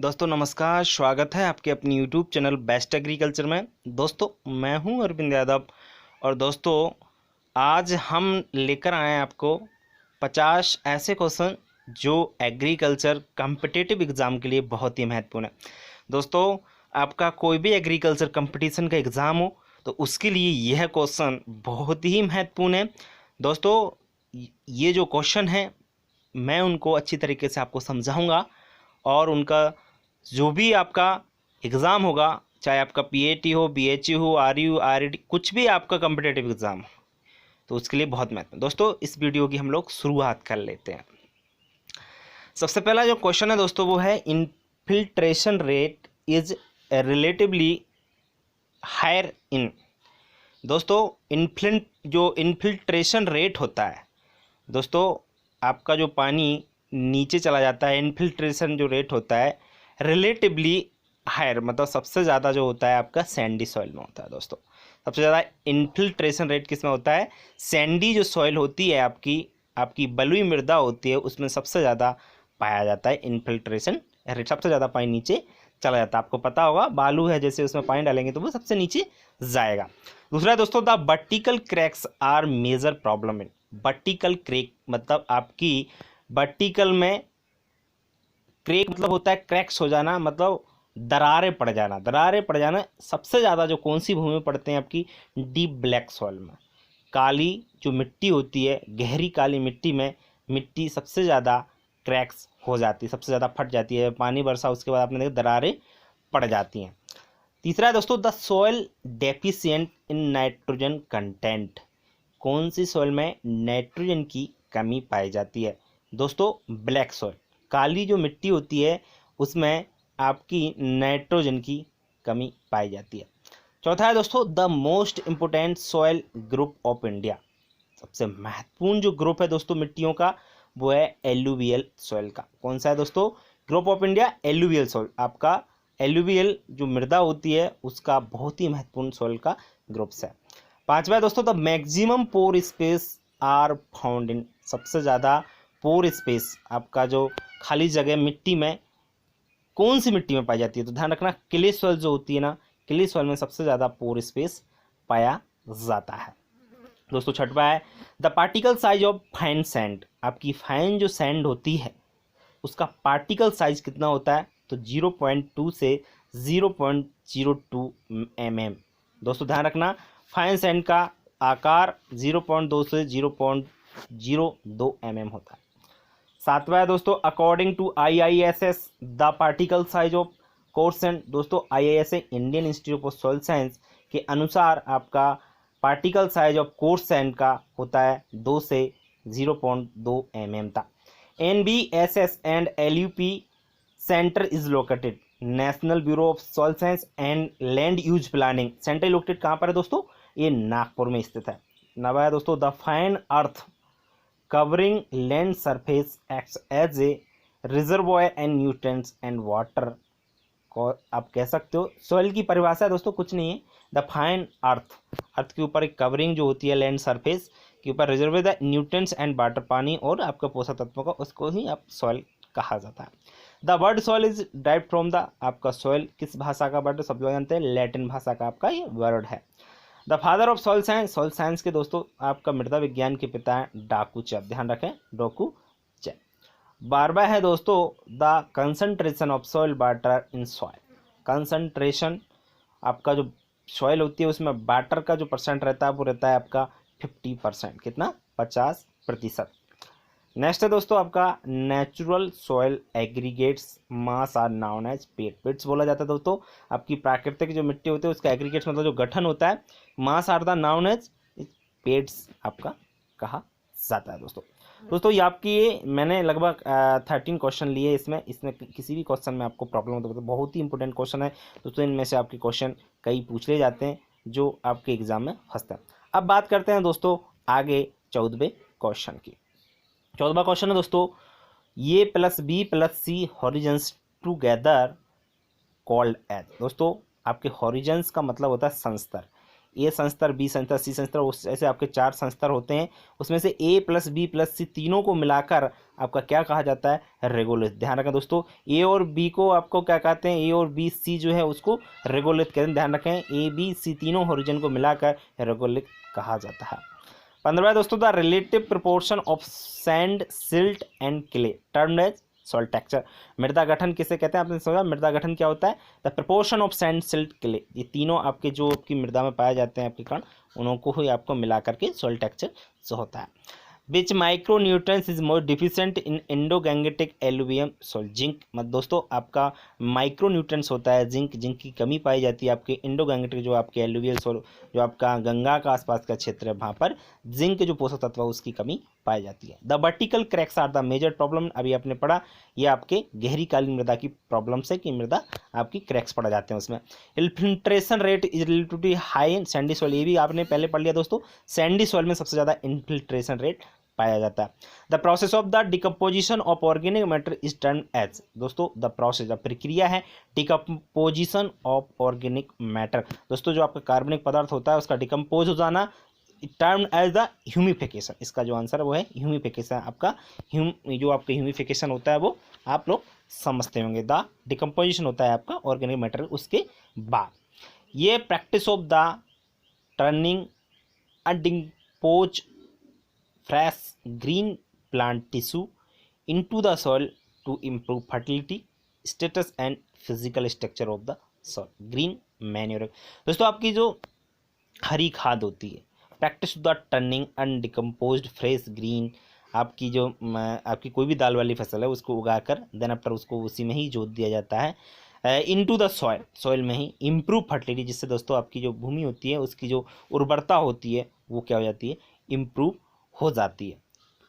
दोस्तों नमस्कार, स्वागत है आपके अपनी यूट्यूब चैनल बेस्ट एग्रीकल्चर में। दोस्तों मैं हूं अरविंद यादव और दोस्तों आज हम लेकर आए हैं आपको 50 ऐसे क्वेश्चन जो एग्रीकल्चर कॉम्पिटिटिव एग्ज़ाम के लिए बहुत ही महत्वपूर्ण है। दोस्तों आपका कोई भी एग्रीकल्चर कंपटीशन का एग्ज़ाम हो तो उसके लिए यह क्वेश्चन बहुत ही महत्वपूर्ण है। दोस्तों ये जो क्वेश्चन है मैं उनको अच्छी तरीके से आपको समझाऊंगा और उनका जो भी आपका एग्ज़ाम होगा, चाहे आपका पीएटी हो, बीएचयू हो, आरयू, आरईडी, कुछ भी आपका कॉम्पिटिटिव एग्ज़ाम हो तो उसके लिए बहुत महत्व है। दोस्तों इस वीडियो की हम लोग शुरुआत कर लेते हैं। सबसे पहला जो क्वेश्चन है दोस्तों वो है infiltration rate is relatively higher in. दोस्तों जो इनफिल्ट्रेशन रेट होता है, दोस्तों आपका जो पानी नीचे चला जाता है, इनफिल्ट्रेशन जो रेट होता है रिलेटिवली हायर, मतलब सबसे ज़्यादा जो होता है आपका सैंडी सॉइल में होता है। दोस्तों सबसे ज़्यादा इनफिल्ट्रेशन रेट किस में होता है? सैंडी जो सॉइल होती है, आपकी बलुई मृदा होती है, उसमें सबसे ज़्यादा पाया जाता है इनफिल्ट्रेशन रेट। सबसे ज़्यादा पानी नीचे चला जाता है। आपको पता होगा बालू है, जैसे उसमें पानी डालेंगे तो वो सबसे नीचे जाएगा। दूसरा दोस्तों, the vertical cracks are major problem in. Vertical crack मतलब आपकी वर्टिकल में क्रैक मतलब होता है क्रैक्स हो जाना, मतलब दरारें पड़ जाना। दरारें पड़ जाना सबसे ज़्यादा जो कौन सी भूमि में पड़ते हैं? आपकी डीप ब्लैक सॉइल में। काली जो मिट्टी होती है, गहरी काली मिट्टी में मिट्टी सबसे ज़्यादा क्रैक्स हो जाती है, सबसे ज़्यादा फट जाती है। पानी बरसा उसके बाद आपने देखा दरारें पड़ जाती हैं। तीसरा है दोस्तों, the soil deficient in nitrogen content. कौन सी सॉइल में नाइट्रोजन की कमी पाई जाती है? दोस्तों ब्लैक सॉइल, काली जो मिट्टी होती है उसमें आपकी नाइट्रोजन की कमी पाई जाती है। चौथा है दोस्तों, the most important soil group of India. सबसे महत्वपूर्ण जो ग्रुप है दोस्तों मिट्टियों का वो है एलुवियल सॉइल का। कौन सा है दोस्तों? Group of India alluvial soil. आपका एलुवियल जो मृदा होती है उसका बहुत ही महत्वपूर्ण सॉइल का ग्रुप्स है। पांचवा है दोस्तों, the maximum pore space are found in. सबसे ज़्यादा पोर स्पेस, आपका जो खाली जगह मिट्टी में कौन सी मिट्टी में पाई जाती है? तो ध्यान रखना क्ले सॉइल जो होती है ना, क्ले सॉइल में सबसे ज़्यादा पोर स्पेस पाया जाता है। दोस्तों छठवा है, the particle size of fine sand. आपकी फाइन जो सैंड होती है उसका पार्टिकल साइज कितना होता है? तो 0.2 से 0.02 mm। दोस्तों ध्यान रखना फाइन सैंड का आकार 0.2 से 0.02 mm होता है। सातवां है दोस्तों, according to IISS the particle size of coarse sand. दोस्तों IISS Indian Institute of Soil Science के अनुसार आपका particle size of coarse sand का होता है 2 से 0.2 mm तक। NBSS and LUP centre is located. National Bureau of Soil Science and Land Use Planning centre located कहाँ पर है दोस्तों? ये नागपुर में स्थित है। नवा है दोस्तों, the fine earth covering land surface acts as a reservoir and nutrients and water. को आप कह सकते हो सॉइल की परिभाषा है दोस्तों, कुछ नहीं है, द फाइन अर्थ। अर्थ के ऊपर एक कवरिंग जो होती है लैंड सरफेस के ऊपर, reservoir the nutrients and water, पानी और आपका पोषक तत्वों का, उसको ही आप सॉइल कहा जाता है। The word soil is dive from the, आपका सॉइल किस भाषा का वर्ड? सब लोग जानते हैं लैटिन भाषा का आपका ये वर्ड है। The father of Soil science, soil science के दोस्तों आपका मृदा विज्ञान के पिता हैं डाकूचेप। ध्यान रखें डाकूचेप। 12वां है दोस्तों, the concentration of soil water in soil. Concentration, आपका जो सॉइल होती है उसमें वाटर का जो परसेंट रहता है वो रहता है आपका 50%। कितना? 50%। नेक्स्ट है दोस्तों आपका natural soil aggregates mass are known as ped. Peds बोला जाता है दोस्तों आपकी प्राकृतिक जो मिट्टी होती है उसका एग्रीगेट्स मतलब जो गठन होता है, mass are the known as pets आपका कहा जाता है। दोस्तों ये आपकी मैंने लगभग 13 क्वेश्चन लिए। इसमें किसी भी क्वेश्चन में आपको प्रॉब्लम हो तो बहुत ही इंपॉर्टेंट क्वेश्चन है दोस्तों। इनमें से आपके क्वेश्चन कई पूछ ले जाते हैं जो आपके एग्जाम में फंसते हैं। अब बात करते हैं दोस्तों आगे 14वें क्वेश्चन की। 14वां क्वेश्चन है दोस्तों, ए प्लस बी प्लस सी हॉरिजन्स टूगेदर कॉल्ड एज। दोस्तों आपके हॉरिजन्स का मतलब होता है संस्तर, ए संस्तर, बी संस्तर, सी संस्तर, उस ऐसे आपके 4 संस्तर होते हैं। उसमें से ए प्लस बी प्लस सी तीनों को मिलाकर आपका क्या कहा जाता है, रेगोलिथ। ध्यान रखें दोस्तों, ए और बी को आपको क्या कहते हैं, ए और बी सी जो है उसको रेगोलिथ कहते हैं। ध्यान रखें, ए बी सी तीनों हॉरिजन को मिलाकर रेगोलिथ कहा जाता है। 15वां दोस्तों, the relative proportion of sand, silt and clay termed as soil texture. मृदा गठन किसे कहते हैं, आपने समझा मृदा गठन क्या होता है, the proportion of sand, silt, clay, ये तीनों आपके जो आपकी मृदा में पाए जाते हैं आपके कण, उनको ही आपको मिला करके सॉइल टेक्सचर जो होता है। Which micronutrients is more deficient in Indo Gangetic alluvium soil, zinc. मत दोस्तों, आपका माइक्रो न्यूट्रेंस होता है जिंक, जिंक की कमी पाई जाती है आपके एंडोगैंगेटिक जो आपके एलुवियल सॉइल, जो आपका गंगा का आसपास का क्षेत्र है, वहाँ पर जिंक जो पोषक तत्व है उसकी कमी पाई जाती है। The vertical cracks are the major problem, अभी आपने पढ़ा, ये आपके गहरी कालीन मृदा की प्रॉब्लम से कि मृदा आपकी क्रैक्स पड़ जाते हैं उसमें। Infiltration rate is relatively high in Sandy soil, ये भी आपने पहले पढ़ लिया दोस्तों, सैंडी सॉइल में सबसे ज़्यादा इन्फिल्ट्रेशन रेट पाया जाता है। The process of the decomposition of organic matter is turn as, दोस्तों द प्रोसेस, प्रक्रिया है डिकम्पोजिशन ऑफ ऑर्गेनिक मैटर, दोस्तों जो आपका कार्बनिक पदार्थ होता है उसका डिकम्पोज हो जाना, टर्म एज द ह्यूमिफिकेशन। इसका जो आंसर है वो है ह्यूमिफिकेशन। आपका जो आपका ह्यूमिफिकेशन होता है वो आप लोग समझते होंगे। द डिकम्पोजिशन होता है आपका ऑर्गेनिक मैटर उसके बाद। ये practice of the turning undecompose fresh green plant tissue into the soil to improve fertility status and physical structure of the soil, green manure। दोस्तों आपकी जो हरी खाद होती है, practice the turning undecomposed fresh green, आपकी जो आपकी कोई भी दाल वाली फसल है उसको उगाकर देन आफ्टर उसको उसी में ही जोत दिया जाता है इनटू द सॉइल, सॉइल में ही इम्प्रूव फर्टिलिटी, जिससे दोस्तों आपकी जो भूमि होती है उसकी जो उर्वरता होती है वो क्या हो जाती है, इम्प्रूव हो जाती है।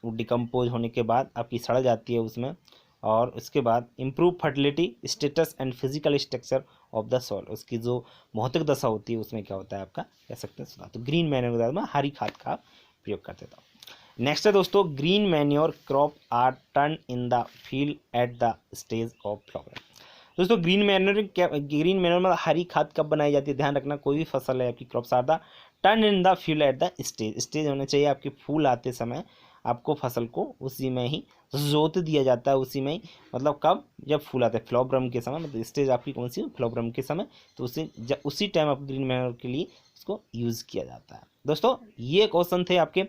वो डिकम्पोज होने के बाद आपकी सड़ जाती है उसमें, और उसके बाद improve fertility status and physical structure of the soil, उसकी जो भौतिक दशा होती है उसमें क्या होता है आपका, कह सकते हैं सुधार। तो ग्रीन मैन्योर में हरी खाद का प्रयोग करते था। नेक्स्ट है दोस्तों, green manure crop are turn in the field at the stage of flowering. दोस्तों ग्रीन मैन्योर में हरी खाद कब बनाई जाती है, ध्यान रखना, कोई भी फसल है आपकी crops are the turn in the field at the stage, stage होने चाहिए आपके फूल आते समय आपको फसल को उसी में ही जोत दिया जाता है, उसी में ही, मतलब कब, जब फूल आते हैं फ्लोब्रम के समय, मतलब स्टेज आपकी कौन सी, फ्लोब्रम के समय, तो उसी टाइम आप ग्रीन मैन्योर के लिए इसको यूज़ किया जाता है। दोस्तों ये क्वेश्चन थे आपके,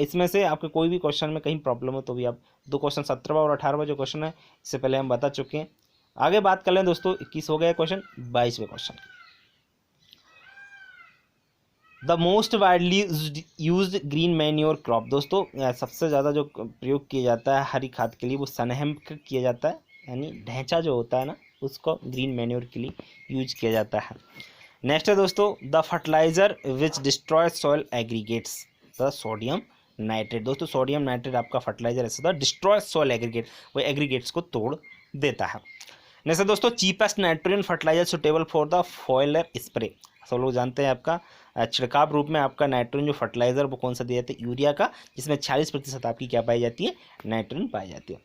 इसमें से आपके कोई भी क्वेश्चन में कहीं प्रॉब्लम हो तो भी आप 2 क्वेश्चन 17वां और 18वां जो क्वेश्चन है इससे पहले हम बता चुके हैं। आगे बात कर लें दोस्तों, 21 हो गया क्वेश्चन, 22वें question, the most widely used green manure crop. दोस्तों सबसे ज़्यादा जो प्रयोग किया जाता है हरी खाद के लिए वो सनहेम का किया जाता है, यानी ढैंचा जो होता है ना उसको ग्रीन मैन्योर के लिए यूज किया जाता है। नेक्स्ट है दोस्तों, the fertiliser which destroy soil aggregates, the sodium nitrate. दोस्तों सोडियम नाइट्रेट आपका फर्टिलाइजर है, डिस्ट्रॉय सॉइल एग्रीगेट, वो एग्रीगेट्स को तोड़ देता है। नेक्स्ट है दोस्तों, cheapest nitrogen fertiliser suitable for the foliar spray. सब लोग जानते हैं आपका छिड़काव रूप में आपका नाइट्रोजन जो फर्टिलाइजर वो कौन सा दिया जाता है, यूरिया का, जिसमें 40% आपकी क्या पाई जाती है, नाइट्रोजन पाई जाती है।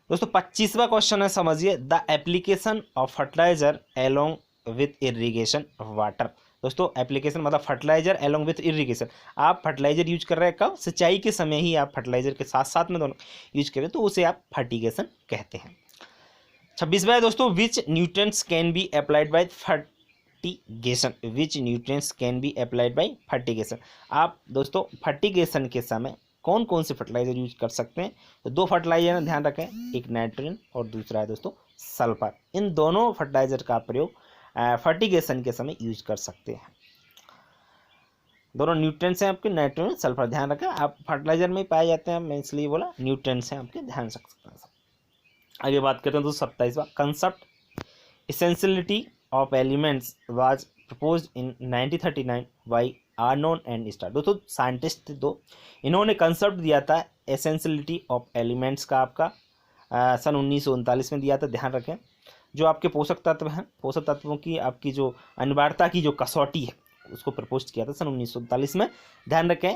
दोस्तों 25वां क्वेश्चन है, समझिए, the application of fertiliser along with irrigation water. दोस्तों एप्लीकेशन मतलब फर्टिलाइजर एलोंग विथ इरिगेशन, आप फर्टिलाइजर यूज कर रहे हैं कब, सिंचाई के समय ही आप फर्टिलाइजर के साथ साथ में दोनों यूज करें तो उसे आप फर्टिगेशन कहते हैं। 26वां दोस्तों, विच nutrients can be applied by fertigation, which nutrients can be applied by fertigation. आप दोस्तों फर्टिगेशन के समय कौन कौन से फर्टिलाइजर यूज कर सकते हैं, तो 2 फर्टिलाइजर हैं, ध्यान रखें, एक नाइट्रोजन और दूसरा है दोस्तों सल्फर। इन दोनों फर्टिलाइजर का प्रयोग फर्टिगेशन के समय यूज कर सकते हैं। दोनों न्यूट्रिएंट्स हैं आपके, नाइट्रोजन सल्फर, ध्यान रखें, आप फर्टिलाइजर में ही पाए जाते हैं, मैं इसलिए बोला न्यूट्रिएंट्स हैं आपके, ध्यान रख सकते हैं। आगे बात करते हैं दोस्तों 27वां, concept essentiality of elements was proposed in 1939 by Arnon and Stout. दोस्तों साइंटिस्ट दो, इन्होंने कंसेप्ट दिया था एसेंशियलिटी ऑफ एलिमेंट्स का, आपका सन 1939 में दिया था। ध्यान रखें, जो आपके पोषक तत्व हैं, पोषक तत्वों की आपकी जो अनिवार्यता की जो कसौटी है उसको प्रपोज किया था सन 1939 में। ध्यान रखें,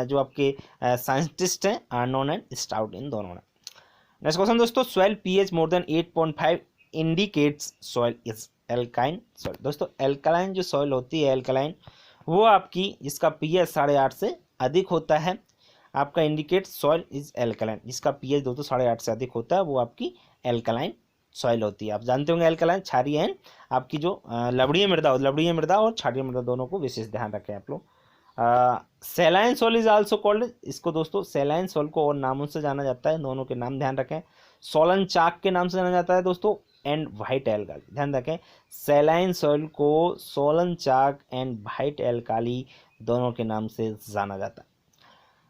जो आपके साइंटिस्ट हैं आर्नोन एंड स्टाउट, इन दोनों ने। नेक्स्ट क्वेश्चन दोस्तों, soil pH more than 8.5 indicates soil is alkyne soil. दोस्तों एल्कालाइन जो सॉइल होती है एल्कालाइन, वो आपकी जिसका पीएच 8.5 से अधिक होता है, आपका इंडिकेट सॉइल इज एल्कालाइन। जिसका पीएच दोस्तों 8.5 से अधिक होता है वो आपकी एल्कालाइन सॉइल होती है। आप जानते होंगे एल्कालाइन क्षारीय एंड आपकी जो लवणीय मृदा और क्षारीय मृदा दोनों को विशेष ध्यान रखें आप लोग। Saline soil is also called, इसको दोस्तों सेलाइन सॉइल को और नामों से जाना जाता है, दोनों के नाम ध्यान रखें। सोलन चाक के नाम से जाना जाता है दोस्तों, एंड व्हाइट एल्काली, ध्यान रखें सेलाइन सॉइल को सोलन चाक एंड व्हाइट एल्काली दोनों के नाम से जाना जाता है।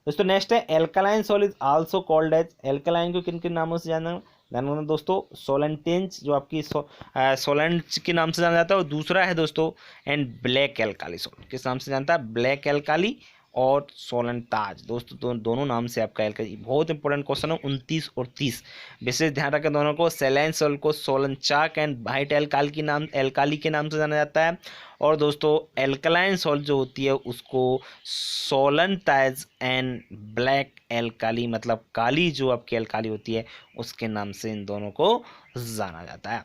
दोस्तों नेक्स्ट है alkaline soil is also called as, alkaline को किन किन नामों से जाना दोस्तों, सोलेंटेंज जो आपकी सोलेंट के नाम से जाना जाता है, और दूसरा है दोस्तों एंड ब्लैक एल्काली सॉइल किस नाम से जानता है, ब्लैक एल्काली और सोलनताज। दोस्तों दोनों नाम से आपका एल्काली, बहुत इंपॉर्टेंट क्वेश्चन है 29 और 30, विशेष ध्यान रखें दोनों को। सेलाइन सॉइल को सोलन चाक एंड व्हाइट एल्काली के नाम से जाना जाता है, और दोस्तों एल्कलाइन सॉइल जो होती है उसको सोलनताज एंड ब्लैक एल्काली, मतलब काली जो आपकी एल्काली होती है उसके नाम से इन दोनों को जाना जाता है।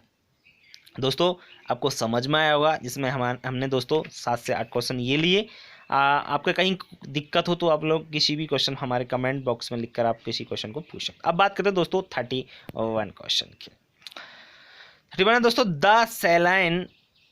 दोस्तों आपको समझ में आया होगा, जिसमें हमने दोस्तों 7 से 8 क्वेश्चन ये लिए। आपका कहीं दिक्कत हो तो आप लोग किसी भी क्वेश्चन हमारे कमेंट बॉक्स में लिखकर आप किसी क्वेश्चन को पूछ सकते। अब बात करते हैं दोस्तों 31 क्वेश्चन की। 31 दोस्तों, the सेलाइन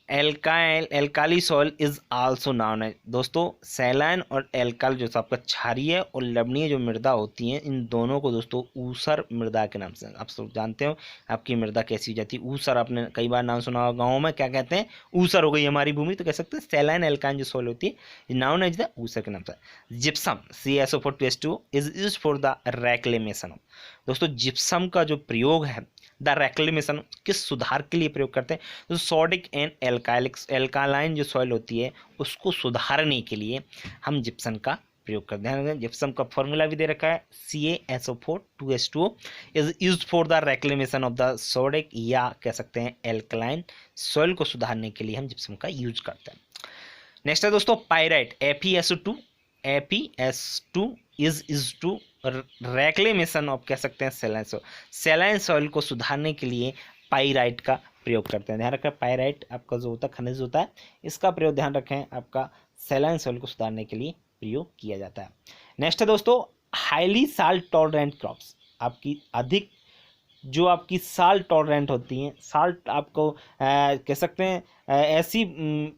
alkali soil is also known है। दोस्तों सैलाइन और एल्काल जो आपका क्षारीय और लवणीय जो मृदा होती हैं, इन दोनों को दोस्तों ऊसर मृदा के नाम से, आप सब जानते हो आपकी मृदा कैसी हो जाती है, ऊसर। आपने कई बार नाम सुना होगा, गाँव में क्या कहते हैं, ऊसर हो गई हमारी भूमि, तो कह सकते हैं सैलाइन एल्काइन जो सॉइल होती है नाउन एज द ऊसर के नाम से। Gypsum CaSO4 is used for the reclamation. दोस्तों जिप्सम का जो प्रयोग है, द रेक्लेमेशन किस सुधार के लिए प्रयोग करते हैं, तो सोडिक एंड एल्कालाइन जो सॉइल होती है उसको सुधारने के लिए हम जिप्सम का प्रयोग करते हैं। जिप्सम का फॉर्मूला भी दे रखा है, CaSO4 is used for the reclamation of the sodic, या कह सकते हैं एल्कलाइन सॉइल को सुधारने के लिए हम जिप्सम का यूज करते हैं। नेक्स्ट है दोस्तों pyrite FeS2 is to reclamation of, कह सकते हैं सेलाइन सॉइल को सुधारने के लिए पाइराइट का प्रयोग करते हैं। ध्यान रखें पाइराइट आपका जो होता है खनिज होता है, इसका प्रयोग ध्यान रखें आपका सेलाइन सॉइल को सुधारने के लिए प्रयोग किया जाता है। नेक्स्ट है दोस्तों हाईली साल्ट टॉलरेंट क्रॉप्स, आपकी अधिक जो आपकी साल्ट टॉलरेंट होती हैं, साल्ट आपको कह सकते हैं ऐसी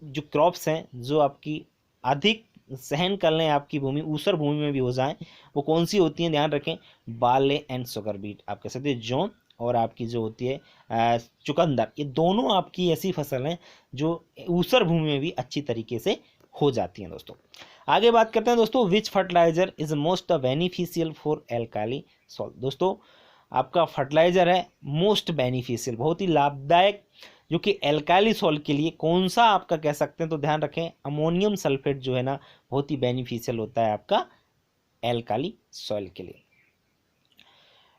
जो क्रॉप्स हैं जो आपकी अधिक सहन कर लें, आपकी भूमि ऊसर भूमि में भी हो जाएं, वो कौन सी होती हैं, ध्यान रखें बार्ले एंड सुगर बीट, आप कह सकते हैं जौ और आपकी जो होती है चुकंदर, ये दोनों आपकी ऐसी फसल हैं जो ऊसर भूमि में भी अच्छी तरीके से हो जाती हैं। दोस्तों आगे बात करते हैं दोस्तों, which fertiliser is most beneficial for alkali soil. दोस्तों आपका फर्टिलाइजर है मोस्ट बेनिफिशियल, बहुत ही लाभदायक जो कि एल्काली सॉइल के लिए कौन सा आपका कह सकते हैं, तो ध्यान रखें अमोनियम सल्फेट जो है ना बहुत ही बेनिफिशियल होता है आपका एल्काली सॉइल के लिए।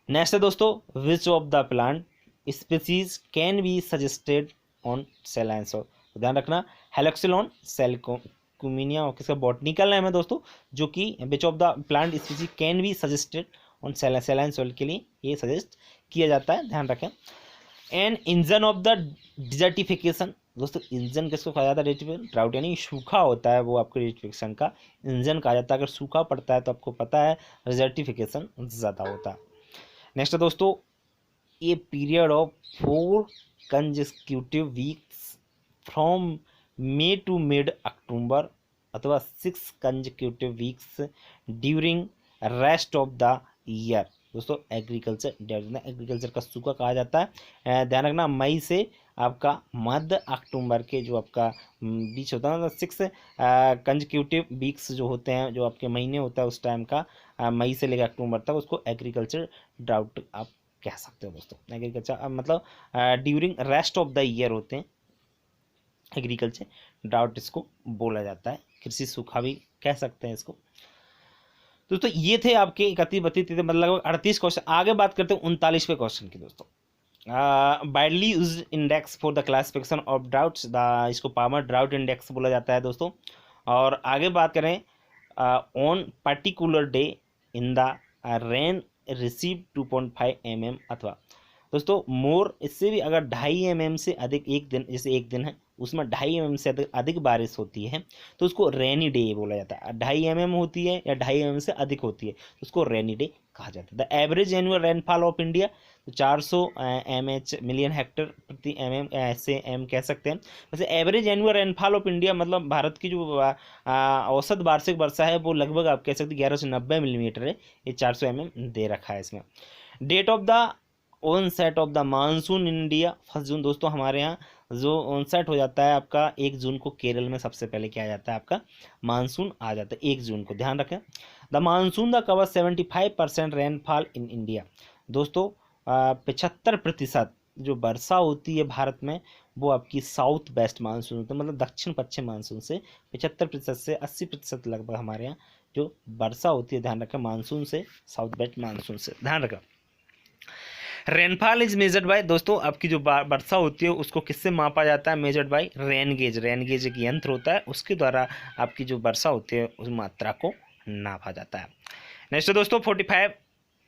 नेक्स्ट है दोस्तों which of the plant species can be suggested on saline soil, तो ध्यान रखना हेलोक्सिलॉन सेलकोमिनिया और किसका बॉटनिकल नेम है दोस्तों, जो कि which of the plant species can be suggested on saline soil के लिए ये सजेस्ट किया जाता है, ध्यान रखें। And engine of the desertification, दोस्तों इंजन किसको कहा जाता है, ड्राउट यानी सूखा होता है वो आपको डिजर्टिफिकेशन का इंजन कहा जाता है। अगर सूखा पड़ता है तो आपको पता है डिजर्टिफिकेशन ज़्यादा होता है। नेक्स्ट है दोस्तों a period of 4 consecutive weeks from May to mid October अथवा 6 consecutive weeks during rest of the year. दोस्तों एग्रीकल्चर का सूखा कहा जाता है। ध्यान रखना मई से आपका मध्य अक्टूबर के जो आपका बीच होता है, 6 कंसेक्यूटिव वीक्स जो होते हैं, जो आपके महीने होता है उस टाइम का मई से लेकर अक्टूबर तक, उसको एग्रीकल्चर ड्राउट आप कह सकते हो। दोस्तों एग्रीकल्चर मतलब during rest of the year होते हैं, एग्रीकल्चर ड्राउट इसको बोला जाता है, कृषि सूखा भी कह सकते हैं इसको। दोस्तों ये थे आपके 31-32 मतलब 38 क्वेश्चन। आगे बात करते हैं 39वें क्वेश्चन की। दोस्तों widely used index for the classification of droughts, इसको पामर ड्राउट इंडेक्स बोला जाता है दोस्तों। और आगे बात करें on particular day in the rain receive 2.5 mm अथवा दोस्तों मोर, इससे भी अगर 2.5 mm से अधिक एक दिन, जैसे एक दिन है उसमें 2.5 mm से अधिक बारिश होती है तो उसको रेनी डे बोला जाता है। 2.5 mm होती है या 2.5 mm से अधिक होती है तो उसको रेनी डे कहा जाता है। The average annual rainfall of India, तो 400 mH मिलियन हेक्टेयर प्रति mm ऐसे एम कह सकते हैं। वैसे average annual rainfall of India मतलब भारत की जो औसत वार्षिक वर्षा है वो लगभग आप कह सकते 1190 मिलीमीटर है। ये 400 mm दे रखा है इसमें। Date of the onset of the monsoon in India 1 June. दोस्तों हमारे यहाँ जो ऑन सेट हो जाता है आपका 1 जून को, केरल में सबसे पहले क्या आ जाता है आपका मानसून आ जाता है 1 जून को, ध्यान रखें। The monsoon the cover 75% rainfall in India. दोस्तों 75% जो वर्षा होती है भारत में वो आपकी साउथ वेस्ट मानसून होती है, मतलब दक्षिण पश्चिम मानसून से 75% से 80% लगभग हमारे यहाँ जो वर्षा होती है, ध्यान रखें, मानसून से, साउथ वेस्ट मानसून से, ध्यान रखें। रेनफॉल इज मेजर्ड बाय, दोस्तों आपकी जो वर्षा होती है उसको किससे मापा जाता है, measured by rain gauge. Rain gauge एक यंत्र होता है, उसके द्वारा आपकी जो वर्षा होती है उस मात्रा को नापा जाता है। नेक्स्ट दोस्तों 45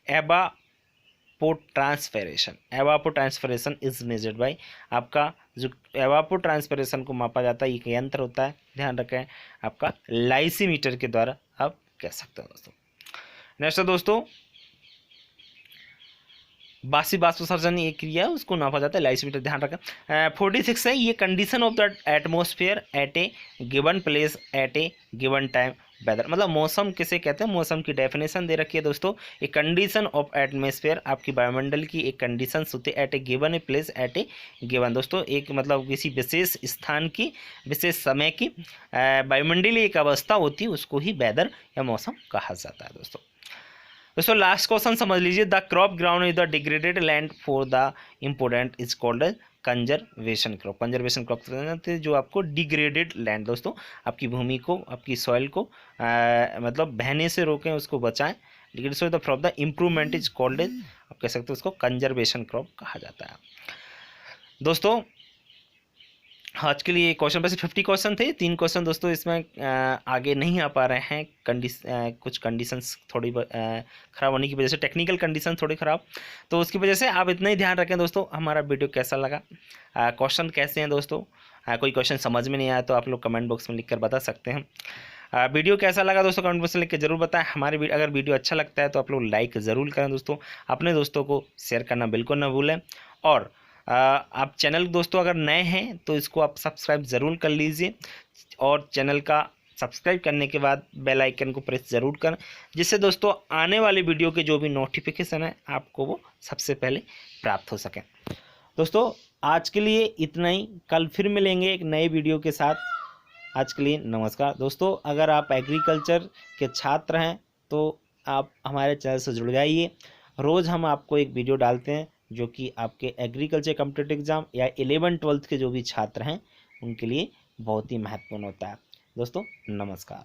एवापोट्रांसपिरेशन। एवापोट्रांसपिरेशन इज मेजर्ड बाय, आपका जो एवापोट्रांसपिरेशन को मापा जाता है एक यंत्र होता है, ध्यान रखें, आपका लाइसीमीटर के द्वारा आप कह सकते हो दोस्तों। नेक्स्ट दोस्तों बासी बाष्पोत्सर्जन एक क्रिया है उसको नापा जाता है लाइसीमीटर, ध्यान रखें। 46 है, ये condition of the atmosphere at a given place at a given time weather, मतलब मौसम किसे कहते हैं, मौसम की डेफिनेशन दे रखी है दोस्तों। ए कंडीशन ऑफ एटमॉस्फेयर, आपकी वायुमंडल की एक कंडीशन होती है at a given a place at a given, दोस्तों एक मतलब किसी विशेष स्थान की विशेष समय की वायुमंडलीय एक अवस्था होती है उसको ही वेदर या मौसम कहा जाता है दोस्तों। दोस्तों लास्ट क्वेश्चन समझ लीजिए, the crop ground is the degraded land for the important is called conservation crop. Conservation crop जो आपको डिग्रेडेड लैंड, दोस्तों आपकी भूमि को, आपकी सॉइल को मतलब बहने से रोकें, उसको बचाएं। Degraded soil from the improvement is called, आप कह सकते हो उसको कंजर्वेशन क्रॉप कहा जाता है दोस्तों। आज के लिए क्वेश्चन वैसे 50 क्वेश्चन थे, 3 क्वेश्चन दोस्तों इसमें आगे नहीं आ पा रहे हैं, कुछ कंडीशंस थोड़ी ख़राब होने की वजह से, टेक्निकल कंडीशन थोड़ी ख़राब, तो उसकी वजह से आप इतना ही ध्यान रखें दोस्तों। हमारा वीडियो कैसा लगा, क्वेश्चन कैसे हैं दोस्तों, कोई क्वेश्चन समझ में नहीं आया तो आप लोग कमेंट बॉक्स में लिख कर बता सकते हैं। वीडियो कैसा लगा दोस्तों कमेंट बॉक्स में लिख के जरूर बताएं। हमारे अगर वीडियो अच्छा लगता है तो आप लोग लाइक ज़रूर करें दोस्तों, अपने दोस्तों को शेयर करना बिल्कुल ना भूलें। और आप चैनल दोस्तों अगर नए हैं तो इसको आप सब्सक्राइब ज़रूर कर लीजिए, और चैनल का सब्सक्राइब करने के बाद बेल आइकन को प्रेस ज़रूर करें, जिससे दोस्तों आने वाले वीडियो के जो भी नोटिफिकेशन है आपको वो सबसे पहले प्राप्त हो सके। दोस्तों आज के लिए इतना ही, कल फिर मिलेंगे एक नए वीडियो के साथ। आज के लिए नमस्कार दोस्तों। अगर आप एग्रीकल्चर के छात्र हैं तो आप हमारे चैनल से जुड़ जाइए। रोज़ हम आपको एक वीडियो डालते हैं जो कि आपके एग्रीकल्चर कॉम्पिटिटिव एग्ज़ाम या 11th-12th के जो भी छात्र हैं उनके लिए बहुत ही महत्वपूर्ण होता है। दोस्तों नमस्कार।